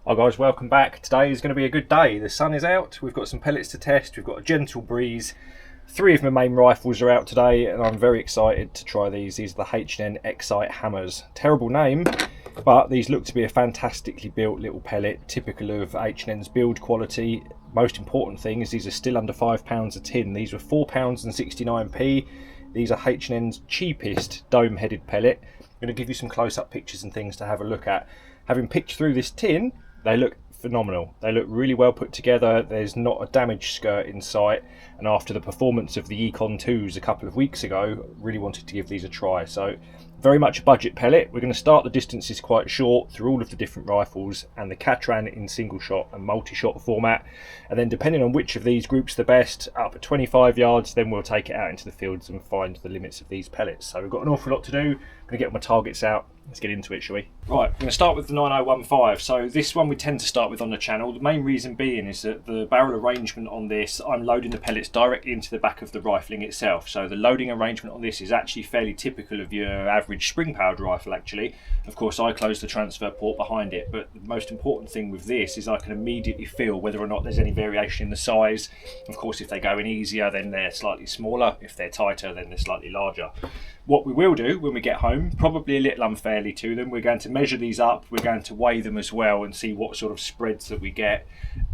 Hi guys, welcome back. Today is going to be a good day. The sun is out, we've got some pellets to test, we've got a gentle breeze. 3 of my main rifles are out today and I'm very excited to try these. These are the H&N Excite hammers. Terrible name, but these look to be a fantastically built little pellet, typical of H&N's build quality. Most important thing is these are still under £5 a tin. These were £4.69p. These are H&N's cheapest dome-headed pellet. I'm going to give you some close-up pictures and things to have a look at. Having picked through this tin, they look phenomenal. They look really well put together. There's not a damaged skirt in sight, and after the performance of the Econ 2s a couple of weeks ago, really wanted to give these a try. So very much a budget pellet. We're going to start the distances quite short through all of the different rifles and the Catran in single shot and multi-shot format, and then depending on which of these groups the best, up at 25 yards, then we'll take it out into the fields and find the limits of these pellets. So we've got an awful lot to do. I'm going to get my targets out. Let's get into it, shall we? Right, I'm going to start with the 9015. So this one we tend to start with on the channel. The main reason being is that the barrel arrangement on this, I'm loading the pellets directly into the back of the rifling itself. So the loading arrangement on this is actually fairly typical of your average spring-powered rifle, actually. Of course, I close the transfer port behind it, but the most important thing with this is I can immediately feel whether or not there's any variation in the size. Of course, if they go in easier, then they're slightly smaller. If they're tighter, then they're slightly larger. What we will do when we get home, probably a little unfairly to them, we're going to measure these up, we're going to weigh them as well and see what sort of spreads that we get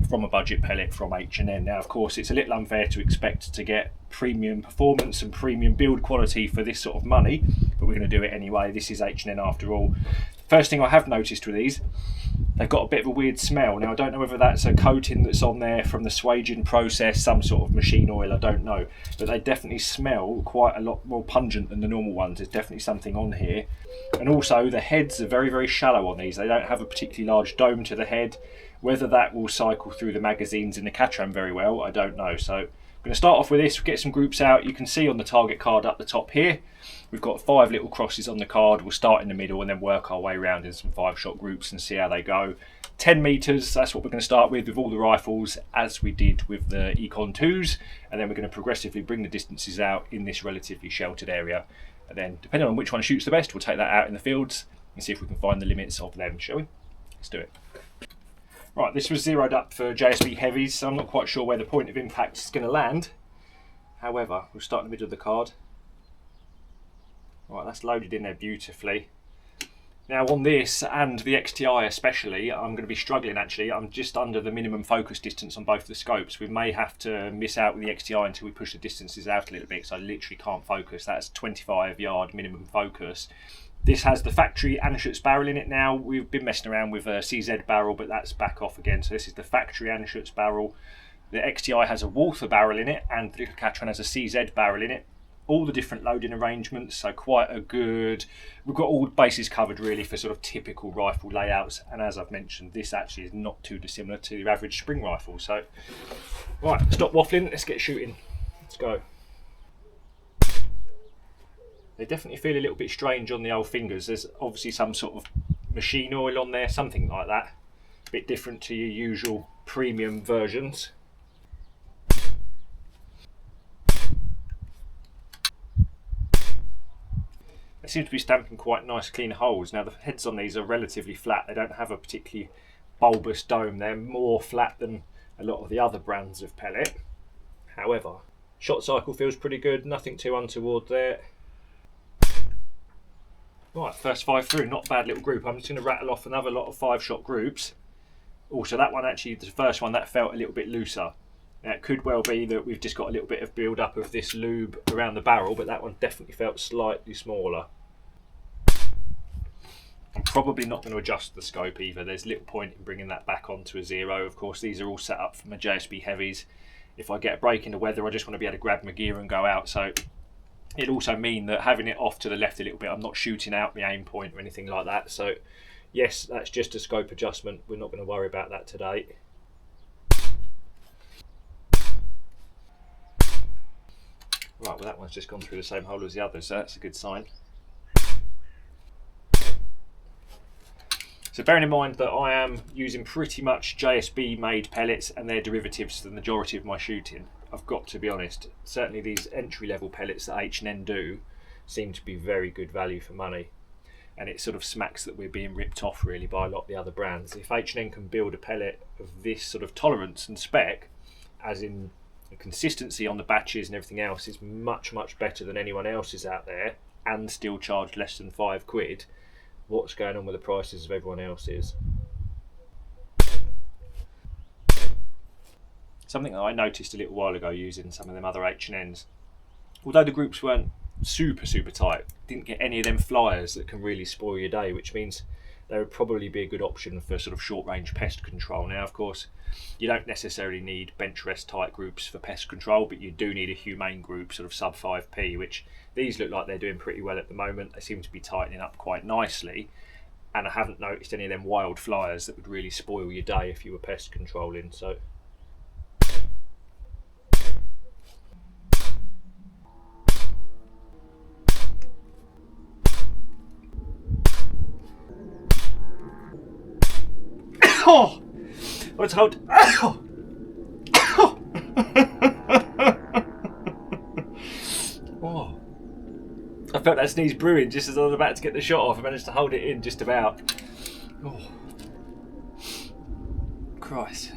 from a budget pellet from H&N. Now, of course, it's a little unfair to expect to get premium performance and premium build quality for this sort of money, but we're going to do it anyway. This is H&N after all. First thing I have noticed with these, they've got a bit of a weird smell. Now, I don't know whether that's a coating that's on there from the swaging process, some sort of machine oil, I don't know. But they definitely smell quite a lot more pungent than the normal ones. There's definitely something on here. And also, the heads are very, very shallow on these. They don't have a particularly large dome to the head. Whether that will cycle through the magazines in the Catran very well, I don't know. So I'm going to start off with this, get some groups out. You can see on the target card up the top here, we've got 5 little crosses on the card. We'll start in the middle and then work our way around in some 5-shot groups and see how they go. 10 metres, that's what we're going to start with all the rifles, as we did with the Econ 2s, and then we're going to progressively bring the distances out in this relatively sheltered area. And then, depending on which one shoots the best, we'll take that out in the fields and see if we can find the limits of them, shall we? Let's do it. Right, this was zeroed up for JSB heavies, so I'm not quite sure where the point of impact is going to land. However, we'll start in the middle of the card. Right, that's loaded in there beautifully. Now on this, and the XTI especially, I'm going to be struggling actually. I'm just under the minimum focus distance on both the scopes. We may have to miss out with the XTI until we push the distances out a little bit, so I literally can't focus. That's 25 yard minimum focus. This has the factory Anschutz barrel in it now. We've been messing around with a CZ barrel, but that's back off again. So this is the factory Anschutz barrel. The XTI has a Walther barrel in it, and the little Catran has a CZ barrel in it. All the different loading arrangements, so quite a good, we've got all bases covered really for sort of typical rifle layouts, and as I've mentioned, this actually is not too dissimilar to your average spring rifle. So right, stop waffling, let's get shooting. Let's go. They definitely feel a little bit strange on the old fingers. There's obviously some sort of machine oil on there, something like that, a bit different to your usual premium versions. They seem to be stamping quite nice clean holes. Now the heads on these are relatively flat. They don't have a particularly bulbous dome. They're more flat than a lot of the other brands of pellet. However, shot cycle feels pretty good. Nothing too untoward there. Right, first 5 through, not a bad little group. I'm just going to rattle off another lot of 5-shot groups. Also, that one actually, the first one, that felt a little bit looser. Now, it could well be that we've just got a little bit of build up of this lube around the barrel, but that one definitely felt slightly smaller. I'm probably not going to adjust the scope either. There's little point in bringing that back onto a 0. Of course, these are all set up for my JSB heavies. If I get a break in the weather, I just want to be able to grab my gear and go out. So it'll also mean that having it off to the left a little bit, I'm not shooting out my aim point or anything like that. So yes, that's just a scope adjustment. We're not going to worry about that today. Right, well that one's just gone through the same hole as the others, so that's a good sign. So bearing in mind that I am using pretty much JSB made pellets and their derivatives for the majority of my shooting, I've got to be honest, certainly these entry level pellets that H&N do seem to be very good value for money. and it sort of smacks that we're being ripped off really by a lot of the other brands. If H&N can build a pellet of this sort of tolerance and spec, as in the consistency on the batches and everything else is much better than anyone else's out there, and still charge less than £5, what's going on with the prices of everyone else's? Something that I noticed a little while ago using some of them other H&Ns, although the groups weren't super tight, didn't get any of them flyers that can really spoil your day, which means they would probably be a good option for sort of short range pest control. Now of course you don't necessarily need bench rest tight groups for pest control, but you do need a humane group sort of sub 5p, which these look like they're doing pretty well at the moment. They seem to be tightening up quite nicely, and I haven't noticed any of them wild flyers that would really spoil your day if you were pest controlling. So oh, let's hold. Oh. Oh. I felt that sneeze brewing just as I was about to get the shot off. I managed to hold it in just about. Oh, Christ.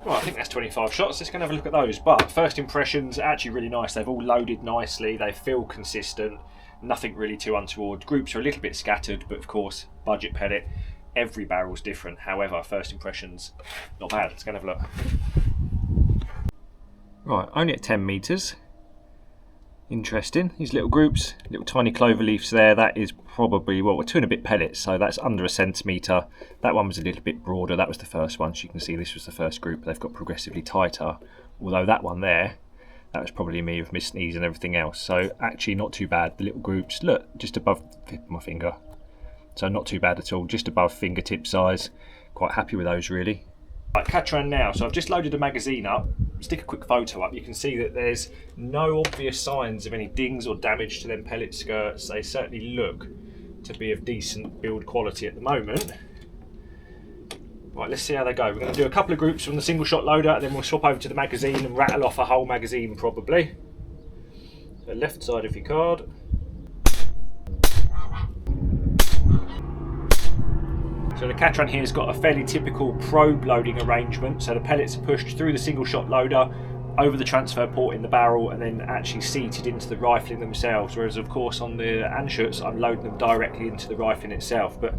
Right, I think that's 25 shots. Let's go and have a look at those. But first impressions, actually really nice. They've all loaded nicely. They feel consistent. Nothing really too untoward. Groups are a little bit scattered, but of course, budget pellet. Every barrel's different. However, first impressions, not bad. Let's go and have a look. Right, only at 10 metres. Interesting. These little groups, little tiny clover leaves there. That is probably, well, we're 2 and a bit pellets, so that's under a centimetre. That one was a little bit broader. That was the first one. So you can see this was the first group. They've got progressively tighter. Although that one there, that was probably me with my sneeze and everything else. So actually not too bad. The little groups, look, just above the tip of my finger. So not too bad at all. Just above fingertip size. Quite happy with those really. Right, Catran now. So I've just loaded the magazine up. Stick a quick photo up. You can see that there's no obvious signs of any dings or damage to them pellet skirts. They certainly look to be of decent build quality at the moment. Right, let's see how they go. We're going to do a couple of groups from the single shot loader, and then we'll swap over to the magazine and rattle off a whole magazine probably. So left side of your card. So the Catran here has got a fairly typical probe loading arrangement. So the pellets are pushed through the single shot loader, over the transfer port in the barrel, and then actually seated into the rifling themselves. Whereas of course on the Anschutz, I'm loading them directly into the rifling itself. But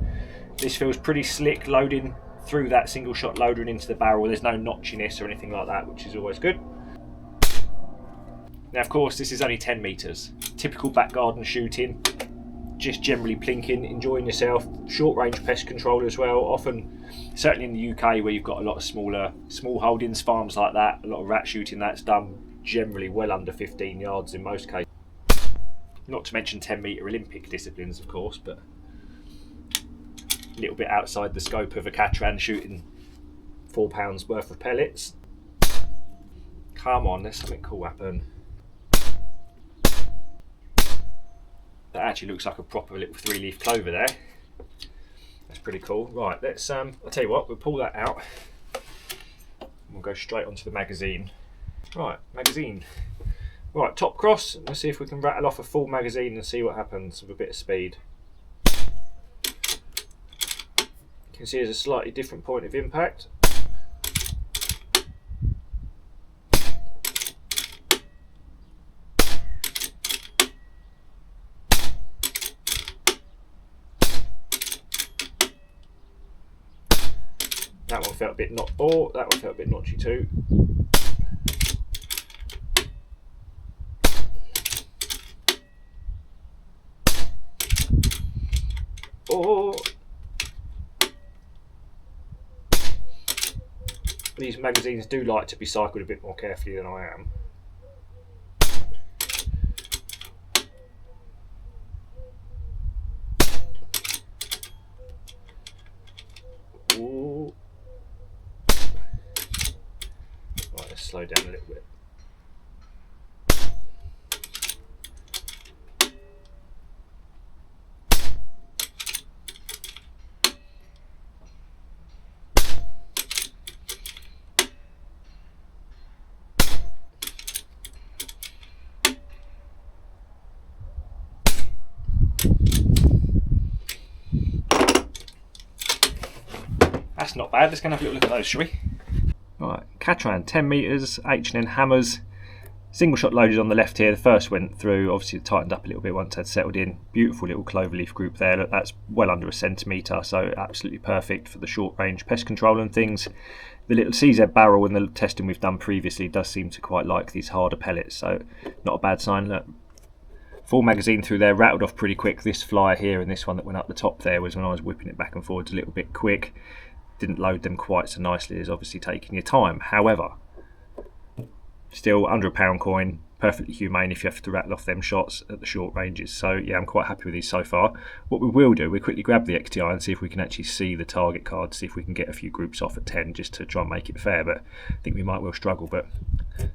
this feels pretty slick, loading through that single shot loader and into the barrel. There's no notchiness or anything like that, which is always good. Now of course this is only 10 metres. Typical back garden shooting. Just generally plinking, enjoying yourself. Short range pest control as well. Often, certainly in the UK where you've got a lot of small holdings, farms like that, a lot of rat shooting that's done generally well under 15 yards in most cases. Not to mention 10 metre Olympic disciplines of course, but a little bit outside the scope of a Catran shooting £4 worth of pellets. Come on, there's something cool happen. That actually looks like a proper little 3-leaf clover there. That's pretty cool. Right, let's I'll tell you what, we'll pull that out. We'll go straight onto the magazine. Right, magazine. Right, top cross. Let's see if we can rattle off a full magazine and see what happens with a bit of speed. You can see there's a slightly different point of impact. That one felt a bit that one felt a bit notchy too. Oh, these magazines do like to be cycled a bit more carefully than I am. Ooh. Right, let's slow down a little bit. that's not bad. Let's go and have a little look at those, shall we? Right, Catran, 10 metres, H&N hammers. Single shot loaded on the left here. The first went through, obviously it tightened up a little bit once it had settled in. Beautiful little cloverleaf group there. Look, that's well under a centimetre, so absolutely perfect for the short range pest control and things. The little CZ barrel in the testing we've done previously does seem to quite like these harder pellets, so not a bad sign. Look, full magazine through there, rattled off pretty quick. This flyer here and this one that went up the top there was when I was whipping it back and forwards a little bit quick. Didn't load them quite so nicely, as obviously taking your time. However, still under £1 coin, perfectly humane if you have to rattle off them shots at the short ranges. So yeah, I'm quite happy with these so far. What we will do, we'll quickly grab the XTI and see if we can actually see the target card, see if we can get a few groups off at 10 just to try and make it fair, but I think we might well struggle. But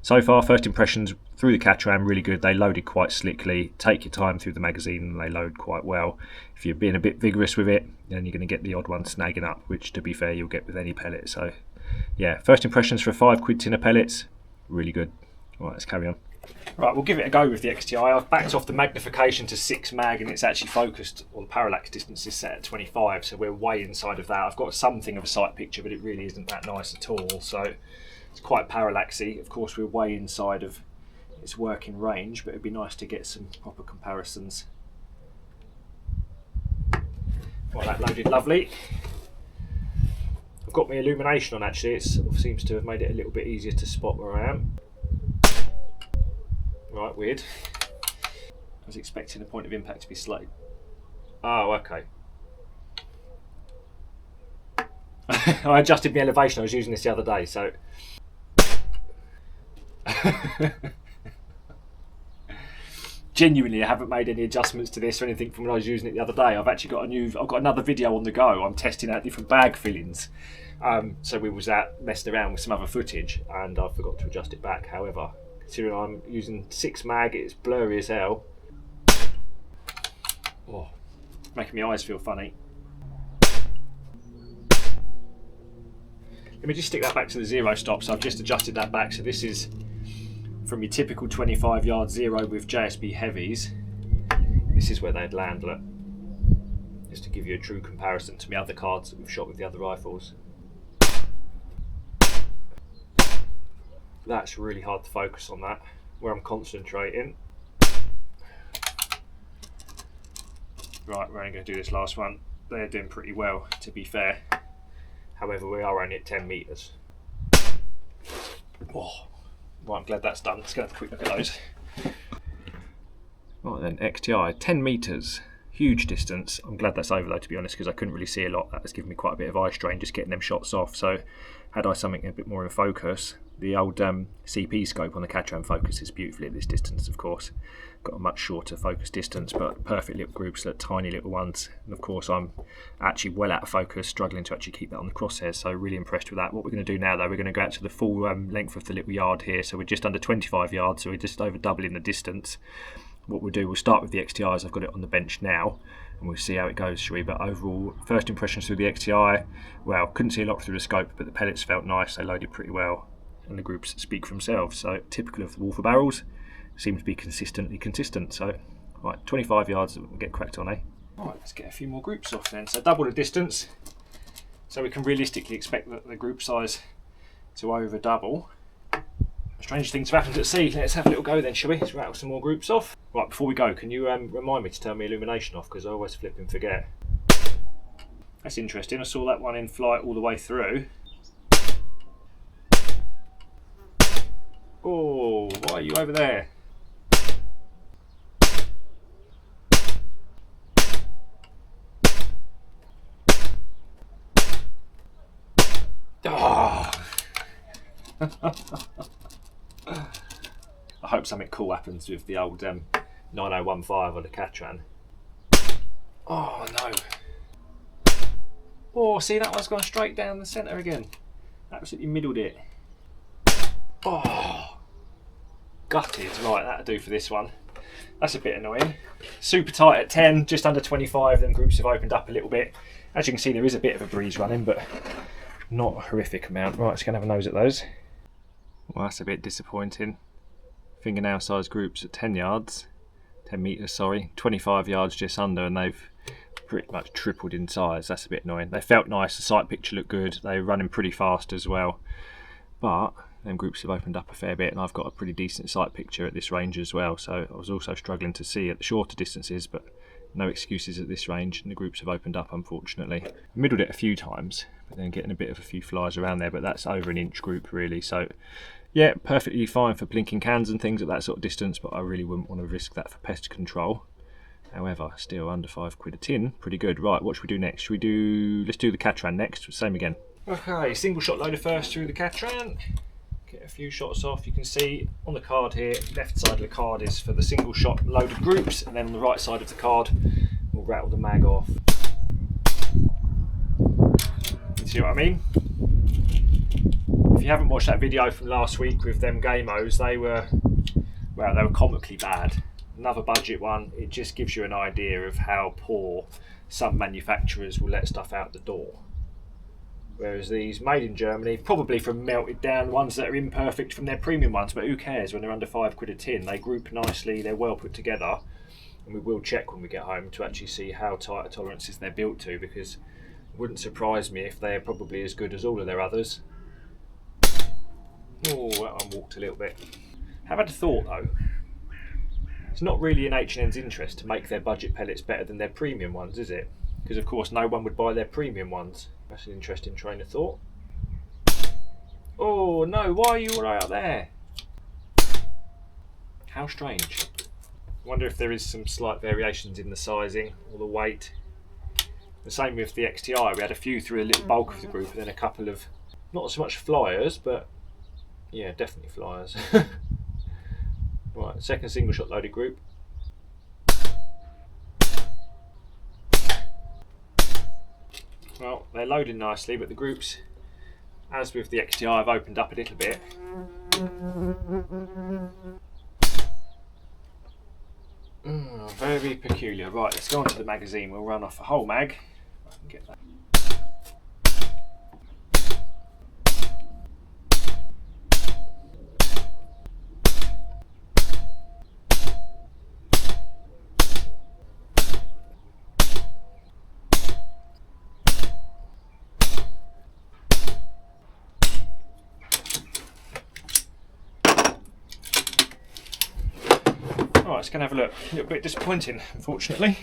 so far, first impressions through the Catran, really good. They loaded quite slickly. Take your time through the magazine and they load quite well. If you're being a bit vigorous with it, then you're going to get the odd one snagging up, which to be fair you'll get with any pellet. So yeah, first impressions for a £5 tin of pellets, really good. All right, let's carry on. Right, we'll give it a go with the XTI. I've backed off the magnification to 6 mag and it's actually focused on parallax distances set at 25, so we're way inside of that. I've got something of a sight picture, but it really isn't that nice at all, so it's quite parallaxy. Of course, we're way inside of its working range, but it'd be nice to get some proper comparisons. Well, that loaded lovely. I've got my illumination on actually. It sort of seems to have made it a little bit easier to spot where I am. Right, weird. I was expecting the point of impact to be slightly... Oh, okay. I adjusted my elevation. I was using this the other day, so... Genuinely, I haven't made any adjustments to this or anything from when I was using it the other day. I've actually got I've got another video on the go. I'm testing out different bag fillings. So we was out messing around with some other footage, and I forgot to adjust it back. However, considering I'm using 6 mag, it's blurry as hell. Oh, making my eyes feel funny. Let me just stick that back to the 0 stop. So I've just adjusted that back. So this is from your typical 25 yard 0 with JSB heavies. This is where they'd land, look. Just to give you a true comparison to my other cards that we've shot with the other rifles. That's really hard to focus on that, where I'm concentrating. Right, we're only going to do this last one. They're doing pretty well, to be fair. However, we are only at 10 metres. Oh, right, I'm glad that's done. Let's go have a quick look at those. Right then, XTI, 10 metres. Huge distance. I'm glad that's over though, to be honest, because I couldn't really see a lot. That was giving me quite a bit of eye strain just getting them shots off. So had I something a bit more in focus, the old CP scope on the Catran focuses beautifully at this distance, of course. Got a much shorter focus distance, but perfect little groups, little tiny little ones. And of course I'm actually well out of focus, struggling to actually keep that on the crosshairs, so really impressed with that. What we're going to do now though, we're going to go out to the full length of the little yard here. So we're just under 25 yards, so we're just over doubling the distance. What we'll do, we'll start with the XTIs. I've got it on the bench now, and we'll see how it goes, shall we? But overall, first impressions through the XTI, well, couldn't see a lot through the scope, but the pellets felt nice. They loaded pretty well, and the groups speak for themselves. So typical of the Wolfer barrels, seem to be consistently consistent. So, right, 25 yards, we'll get cracked on, eh? Right, let's get a few more groups off then. So double the distance, so we can realistically expect the group size to over double. Strange things have happened at sea. Let's have a little go then, shall we? Let's rattle some more groups off. Right, before we go, can you remind me to turn my illumination off, because I always flip and forget. That's interesting. I saw that one in flight all the way through. Oh, why are you over there? Oh. I hope something cool happens with the old 9015 on the Catran. Oh no. Oh, see, that one's gone straight down the centre again. Absolutely middled it. Oh, gutted. Right, that'll do for this one. That's a bit annoying. Super tight at 10, just under 25. Then groups have opened up a little bit. As you can see, there is a bit of a breeze running, but not a horrific amount. Right, let's go and have a nose at those. Well, that's a bit disappointing. Fingernail sized groups at 10 yards, 10 metres, sorry, 25 yards just under, and they've pretty much tripled in size. That's a bit annoying. They felt nice, the sight picture looked good, they were running pretty fast as well, but them groups have opened up a fair bit, and I've got a pretty decent sight picture at this range as well, so I was also struggling to see at the shorter distances, but no excuses at this range, and the groups have opened up unfortunately. I middled it a few times, but then getting a bit of a few flies around there, but that's over an inch group really, so yeah, perfectly fine for blinking cans and things at that sort of distance, but I really wouldn't want to risk that for pest control. However, still under £5 a tin, pretty good. Right, what should we do next? Let's do the Catran next, same again. Okay, single shot loader first through the Catran. Get a few shots off. You can see on the card here, left side of the card is for the single shot loaded groups, and then on the right side of the card, we'll rattle the mag off. You see what I mean? If you haven't watched that video from last week with them Gamos, they were comically bad. Another budget one. It just gives you an idea of how poor some manufacturers will let stuff out the door. Whereas these made in Germany, probably from melted down ones that are imperfect from their premium ones, but who cares when they're under £5 a tin? They group nicely, they're well put together, and we will check when we get home to actually see how tight tolerances they're built to, because it wouldn't surprise me if they're probably as good as all of their others. Oh, that one walked a little bit. Have had a thought though. It's not really in H&N's interest to make their budget pellets better than their premium ones, is it? Because of course no one would buy their premium ones. That's an interesting train of thought. Oh no, why are you all out there? How strange. I wonder if there is some slight variations in the sizing or the weight. The same with the XTI, we had a few through a little bulk of the group and then a couple of, not so much flyers, but yeah, definitely flyers. Right, second single shot loaded group. Well, they're loading nicely, but the groups, as with the XTI, have opened up a little bit. Very peculiar. Right, let's go on to the magazine. We'll run off a whole mag. I can get that. Right, let's go and have a look. A little bit disappointing, unfortunately.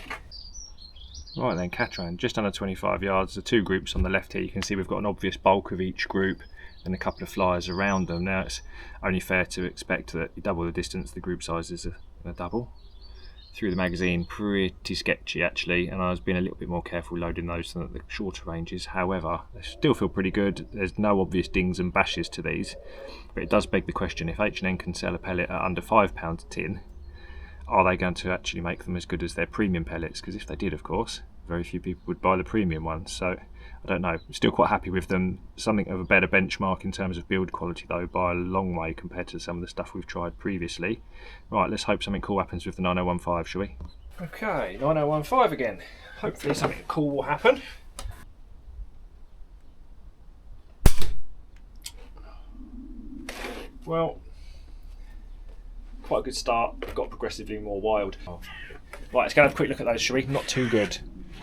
Right then, Catran, just under 25 yards. The two groups on the left here, you can see we've got an obvious bulk of each group and a couple of flyers around them. Now it's only fair to expect that you double the distance, the group sizes are double. Through the magazine, pretty sketchy actually, and I was being a little bit more careful loading those than at the shorter ranges. However, they still feel pretty good. There's no obvious dings and bashes to these, but it does beg the question, if H&N can sell a pellet at under £5 a tin, are they going to actually make them as good as their premium pellets? Because if they did, of course, very few people would buy the premium ones. So I don't know, I'm still quite happy with them. Something of a better benchmark in terms of build quality though, by a long way compared to some of the stuff we've tried previously. Right, let's hope something cool happens with the 9015, shall we? Okay, 9015 again. Hopefully something cool will happen. Well, quite a good start, got progressively more wild. Right, let's go have a quick look at those, shall we? Not too good.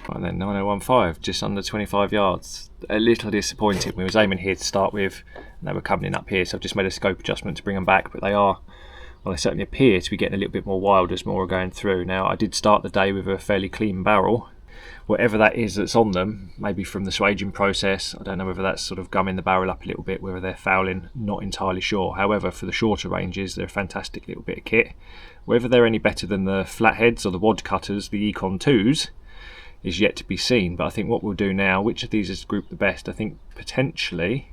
Right then, 9015, just under 25 yards. A little disappointing. We was aiming here to start with, and they were coming in up here, so I've just made a scope adjustment to bring them back, but they are, well, they certainly appear to be getting a little bit more wild as more are going through. Now, I did start the day with a fairly clean barrel. Whatever that is that's on them, maybe from the swaging process, I don't know whether that's sort of gumming the barrel up a little bit, whether they're fouling, not entirely sure. However, for the shorter ranges, they're a fantastic little bit of kit. Whether they're any better than the flatheads or the wad cutters, the Econ 2s, is yet to be seen. But I think what we'll do now, which of these is grouped the best? I think potentially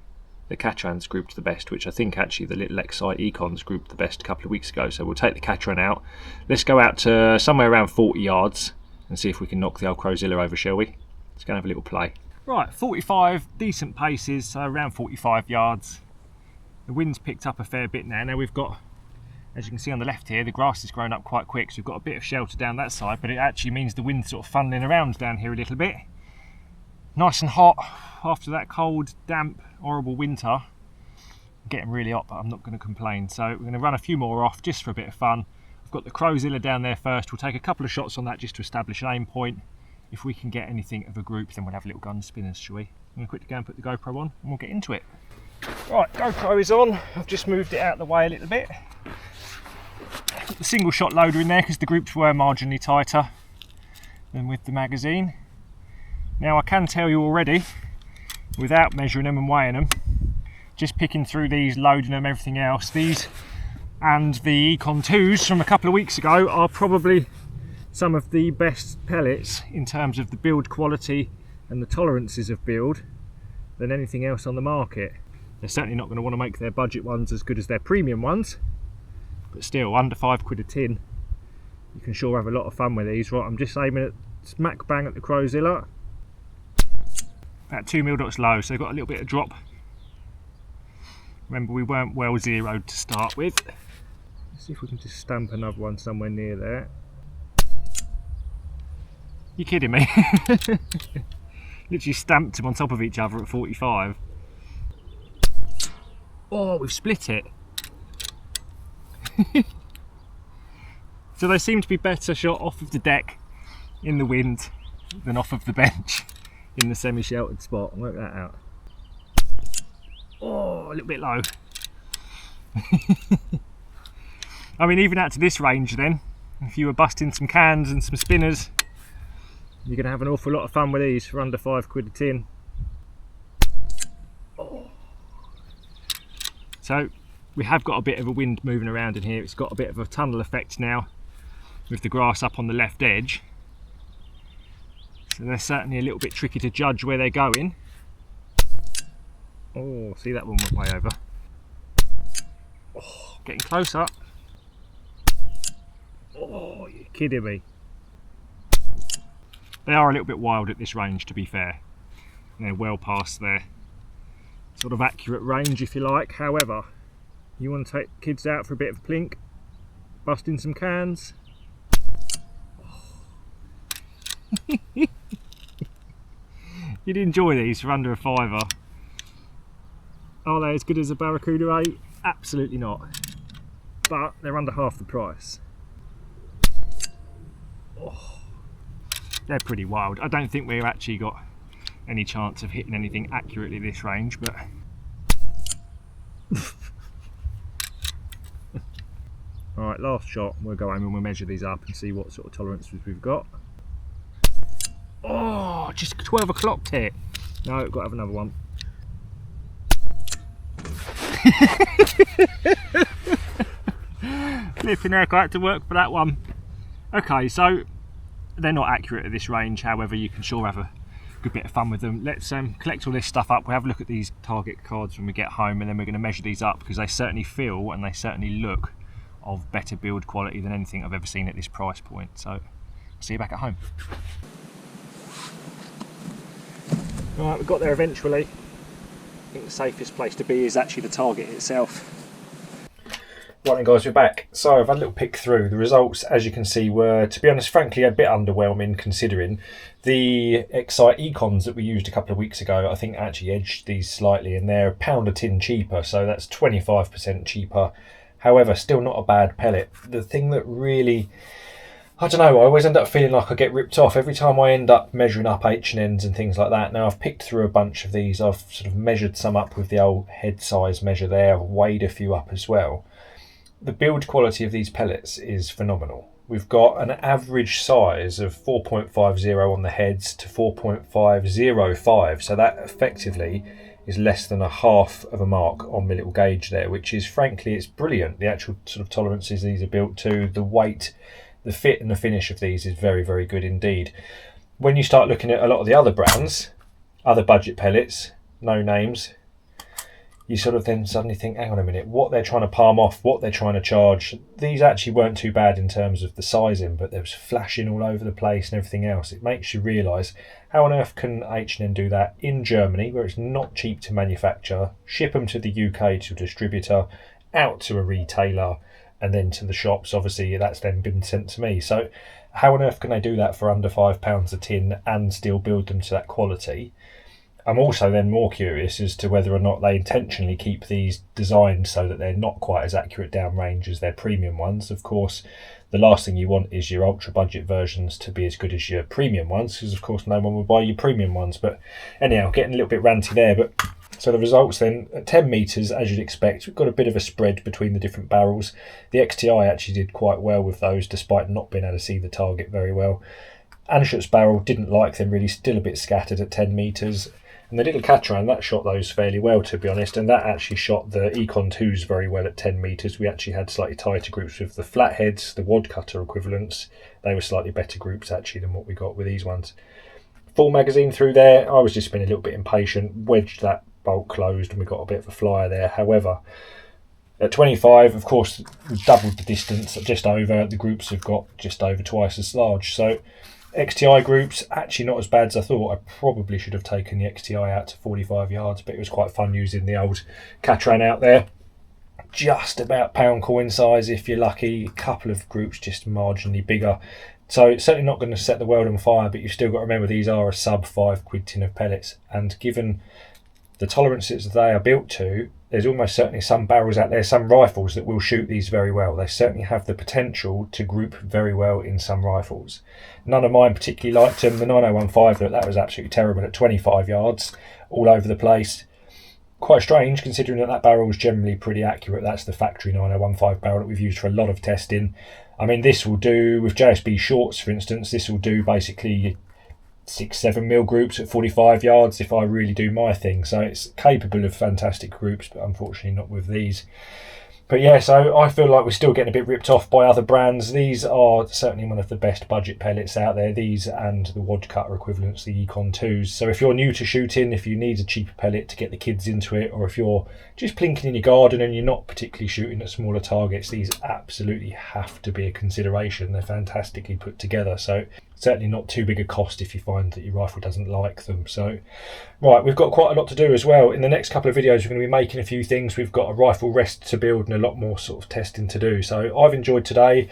the Catran's grouped the best, which I think actually the little Excite Econs grouped the best a couple of weeks ago. So we'll take the Catran out. Let's go out to somewhere around 40 yards and see if we can knock the old Crowzilla over, shall we? Let's go and have a little play. Right, 45, decent paces, so around 45 yards. The wind's picked up a fair bit now. Now we've got, as you can see on the left here, the grass has grown up quite quick, so we've got a bit of shelter down that side, but it actually means the wind's sort of funneling around down here a little bit. Nice and hot after that cold, damp, horrible winter. Getting really hot, but I'm not going to complain. So we're going to run a few more off just for a bit of fun. I've got the Crowzilla down there first. We'll take a couple of shots on that just to establish an aim point. if we can get anything of a group, then we'll have little gun spinners, shall we? I'm going to quickly go and put the GoPro on and we'll get into it. Right, GoPro is on. I've just moved it out of the way a little bit. Put the single shot loader in there because the groups were marginally tighter than with the magazine. Now I can tell you already, without measuring them and weighing them, just picking through these, loading them, everything else, these and the Econ 2s from a couple of weeks ago are probably some of the best pellets in terms of the build quality and the tolerances of build than anything else on the market. They're certainly not going to want to make their budget ones as good as their premium ones, but still, under £5 a tin, you can sure have a lot of fun with these. Right, I'm just aiming at smack bang at the Crowzilla. About 2 mil dots low, so they've got a little bit of drop. Remember, we weren't well zeroed to start with. Let's see if we can just stamp another one somewhere near there. You're kidding me? Literally stamped them on top of each other at 45. Oh, we've split it. So they seem to be better shot off of the deck in the wind than off of the bench in the semi-sheltered spot. Work that out. Oh, a little bit low. I mean, even out to this range then, if you were busting some cans and some spinners, you're going to have an awful lot of fun with these for under £5 a tin. Oh. So we have got a bit of a wind moving around in here. It's got a bit of a tunnel effect now with the grass up on the left edge. So they're certainly a little bit tricky to judge where they're going. Oh, see, that one went way over. Oh, getting closer. Oh, you're kidding me. They are a little bit wild at this range, to be fair. They're well past their sort of accurate range, if you like. However, you want to take kids out for a bit of a plink, busting some cans. Oh. You'd enjoy these for under a fiver. Are they as good as a Barracuda 8? Absolutely not. But they're under half the price. Oh, they're pretty wild. I don't think we've actually got any chance of hitting anything accurately this range, but alright, last shot. We'll go home and we'll measure these up and see what sort of tolerances we've got. Oh, just 12 o'clock hit. No, we've got to have another one. Flipping heck, I had to work for that one. Okay, so they're not accurate at this range, however you can sure have a good bit of fun with them. Let's collect all this stuff up. We'll have a look at these target cards when we get home, and then we're going to measure these up because they certainly feel and they certainly look of better build quality than anything I've ever seen at this price point. So I'll see you back at home. Alright, we've got there eventually. I think the safest place to be is actually the target itself. Right then guys, we're back. So I've had a little pick through. The results, as you can see, were, to be honest, frankly, a bit underwhelming considering the Excite Econs that we used a couple of weeks ago. I think actually edged these slightly, and they're £1 a tin cheaper, so that's 25% cheaper. However, still not a bad pellet. The thing that really, I don't know, I always end up feeling like I get ripped off every time I end up measuring up H&Ns and things like that. Now I've picked through a bunch of these. I've sort of measured some up with the old head size measure there. I've weighed a few up as well. The build quality of these pellets is phenomenal. We've got an average size of 4.50 on the heads to 4.505, so that effectively is less than a half of a mark on my little gauge there, which is, frankly, it's brilliant. The actual sort of tolerances these are built to, the weight, the fit and the finish of these is very, very good indeed. When you start looking at a lot of the other brands, other budget pellets, no names, you sort of then suddenly think, hang on a minute, what they're trying to palm off, what they're trying to charge. These actually weren't too bad in terms of the sizing, but there was flashing all over the place and everything else. It makes you realise, how on earth can H&N do that in Germany, where it's not cheap to manufacture, ship them to the UK to a distributor, out to a retailer, and then to the shops. Obviously, that's then been sent to me. So how on earth can they do that for under £5 a tin and still build them to that quality? I'm also then more curious as to whether or not they intentionally keep these designed so that they're not quite as accurate downrange as their premium ones. Of course, the last thing you want is your ultra budget versions to be as good as your premium ones, because of course no one will buy your premium ones. But anyhow, getting a little bit ranty there. But so the results then, at 10 metres, as you'd expect, we've got a bit of a spread between the different barrels. The XTI actually did quite well with those, despite not being able to see the target very well. Anschutz barrel didn't like them really, still a bit scattered at 10 metres. And the little Catran, that shot those fairly well, to be honest, and that actually shot the Econ 2s very well at 10 metres. We actually had slightly tighter groups with the flatheads, the wad cutter equivalents. They were slightly better groups actually than what we got with these ones. Full magazine through there, I was just being a little bit impatient, wedged that bolt closed and we got a bit of a flyer there. However, at 25, of course, we've doubled the distance, just over. The groups have got just over twice as large. So XTI groups, actually not as bad as I thought. I probably should have taken the XTI out to 45 yards, but it was quite fun using the old Catran out there. Just about pound coin size if you're lucky. A couple of groups just marginally bigger. So it's certainly not going to set the world on fire, but you've still got to remember these are a sub £5 tin of pellets. And given the tolerances they are built to, there's almost certainly some barrels out there, some rifles that will shoot these very well. They certainly have the potential to group very well in some rifles. None of mine particularly liked them. The 9015, that was absolutely terrible at 25 yards, all over the place. Quite strange considering that barrel is generally pretty accurate. That's the factory 9015 barrel that we've used for a lot of testing. I mean, this will do, with JSB shorts for instance, this will do basically 6-7 mil groups at 45 yards if I really do my thing. So it's capable of fantastic groups, but unfortunately not with these. But yeah, so I feel like we're still getting a bit ripped off by other brands. These are certainly one of the best budget pellets out there, these and the wad cutter equivalents, the Econ 2s. So if you're new to shooting, if you need a cheaper pellet to get the kids into it, or if you're just plinking in your garden and you're not particularly shooting at smaller targets, these absolutely have to be a consideration. They're fantastically put together, so certainly not too big a cost if you find that your rifle doesn't like them. So right, we've got quite a lot to do as well. In the next couple of videos we're going to be making a few things. We've got a rifle rest to build and a lot more sort of testing to do. So I've enjoyed today.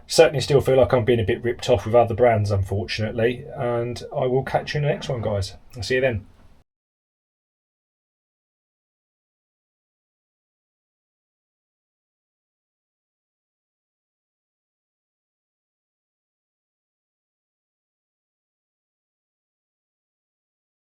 Certainly still feel like I'm being a bit ripped off with other brands, unfortunately, and I will catch you in the next one, guys. I'll see you then.